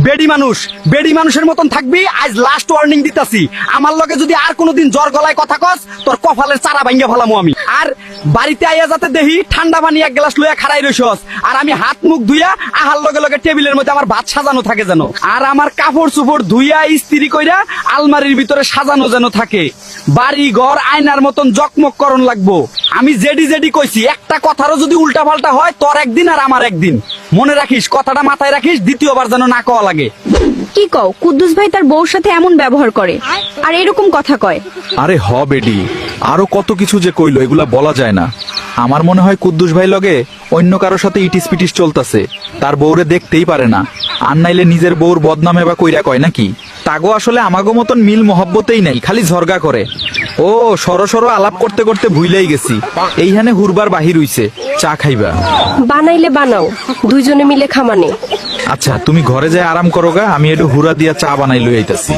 বেডি মানুষের মতন থাকবি। আজ লাস্ট ওয়ার্নিং দিতাছি, আমার লগে যদি আর কোনোদিন জ্বর গলায় কথা কস, তোর কপালের চারা ভাঙ্গা ফেলামু আমি। আর বাড়িতে আইয়া যাতে দেহি ঠান্ডা পানি এক গ্লাস লইয়া খাড়াই রইছস, আর আমি হাত মুখ ধুইয়া আহার লগে লগে টেবিলের মধ্যে আমার ভাত সাজানো থাকে যেন, আর আমার কাপড় চোপড় ধুইয়া ইস্ত্রি কইরা আলমারির ভিতরে সাজানো যেন থাকে। বাড়ি ঘর আয়নার মতন জকমক করণ লাগবো। আমি জেডি কইছি, একটা কথারও যদি উল্টা পাল্টা হয় তোর একদিন আর আমার একদিন। মনে রাখিস, কথাটা মাথায় রাখিস, দ্বিতীয়বার যেন না কওয়া লাগে। কি কও, কুদ্দুস ভাই তার বউর সাথে এমন ব্যবহার করে আর এরকম কথা কয়? আরে হ বেডি, আরো কত কিছু যে কইলো, এগুলা বলা যায় না। আমার মনে হয় কুদ্দুস ভাই লগে অন্য কারোর সাথে ইটিস পিটিস চলতেছে, তার বউরে দেখতেই পারে না। আর নাইলে নিজের বউর বদনামে বা কইরা কয় নাকি? তাগো আসলে আমাগো মতন মিল মহব্বতেই নাই, খালি ঝরগা করে। ও সরো আলাপ করতে করতে ভুইলাই গেছি, এইখানে হুরবার বাহির হইছে। চা খাইবা? বানাইলে বানাও, দুইজনে মিলে খামানে। আচ্ছা তুমি ঘরে যাই আরাম করো গা, আমি একটু হুরা দিয়া চা বানাই লই আইতাছি।